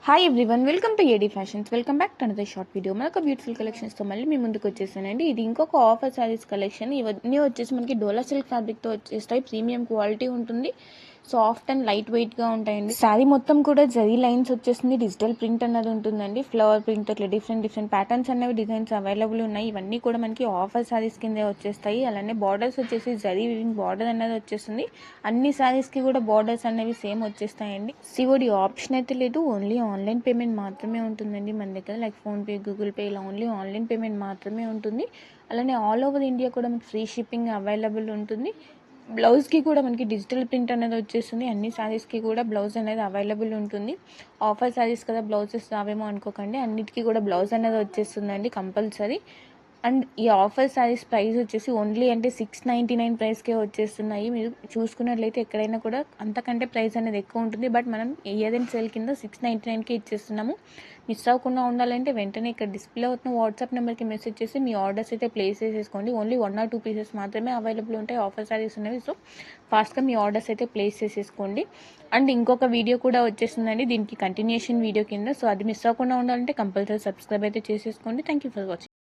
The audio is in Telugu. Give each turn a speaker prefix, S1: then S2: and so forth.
S1: Hi everyone, welcome to AD fashions. Welcome back to another short video. మనకు బ్యూటిఫుల్ కలెక్షన్స్తో మళ్ళీ మీ ముందుకు వచ్చేసానండి. ఇది ఇంకొక ఆఫర్ శారీస్ కలెక్షన్. ఇవన్నీ వచ్చేసి మనకి డోలా సిల్క్ ఫ్యాబ్రిక్తో వచ్చేస్తాయి. ప్రీమియం క్వాలిటీ ఉంటుంది, సాఫ్ట్ అండ్ లైట్ వెయిట్గా ఉంటాయండి. శారీ మొత్తం కూడా జరీ లైన్స్ వచ్చేసింది, డిజిటల్ ప్రింట్ అన్నది ఉంటుందండి. ఫ్లవర్ ప్రింట్ అట్లా డిఫరెంట్ ప్యాటర్న్స్ అనేవి డిజైన్స్ అవైలబుల్ ఉన్నాయి. ఇవన్నీ కూడా మనకి ఆఫర్ శారీస్ కింద వచ్చేస్తాయి. అలానే బార్డర్స్ వచ్చేసి జరీ వీవింగ్ బార్డర్ అనేది వచ్చేస్తుంది. అన్ని శారీస్కి కూడా బార్డర్స్ అనేవి సేమ్ వచ్చేస్తాయండి. సిఓడి ఆప్షన్ అయితే లేదు, ఓన్లీ ఆన్లైన్ పేమెంట్ మాత్రమే ఉంటుందండి మన దగ్గర. లైక్ ఫోన్పే, గూగుల్ పే, ఇలా ఓన్లీ ఆన్లైన్ పేమెంట్ మాత్రమే ఉంటుంది. అలానే ఆల్ ఓవర్ ఇండియా కూడా మనకి ఫ్రీ షిప్పింగ్ అవైలబుల్ ఉంటుంది. బ్లౌజ్కి కూడా మనకి డిజిటల్ ప్రింట్ అనేది వచ్చేస్తుంది. అన్ని శారీస్కి కూడా బ్లౌజ్ అనేది అవైలబుల్ ఉంటుంది. ఆఫర్ శారీస్ కదా, బ్లౌజెస్ రావేమో అనుకోకండి, అన్నిటికీ కూడా బ్లౌజ్ అనేది వచ్చేస్తుందండి కంపల్సరీ. అండ్ ఈ ఆఫర్ శారీస్ ప్రైస్ వచ్చేసి ఓన్లీ అంటే 699 ప్రైస్కే వచ్చేస్తున్నాయి. మీరు చూసుకున్నట్లయితే ఎక్కడైనా కూడా అంతకంటే ప్రైస్ అనేది ఎక్కువ ఉంటుంది, బట్ మనం ఇయర్ అండ్ సేల్ కింద 699కే ఇచ్చేస్తున్నాము. మిస్ అవ్వకుండా ఉండాలంటే వెంటనే ఇక్కడ డిస్ప్లే అవుతున్న వాట్సాప్ నెంబర్కి మెసేజ్ చేసి మీ ఆర్డర్స్ అయితే ప్లేస్ చేసేసుకోండి. ఓన్లీ 1 or 2 పీసెస్ మాత్రమే అవైలబుల్ ఉంటాయి ఆఫర్ శారీస్ అనేవి. సో ఫాస్ట్గా మీ ఆర్డర్స్ అయితే ప్లేస్ చేసేసుకోండి. అండ్ ఇంకొక వీడియో కూడా వచ్చేస్తుందండి దీనికి కంటిన్యూషన్ వీడియో కింద. సో అది మిస్ అవ్వకుండా ఉండాలంటే కంపల్సరీ సబ్స్క్రైబ్ అయితే చేసేసుకోండి. Thank you for watching.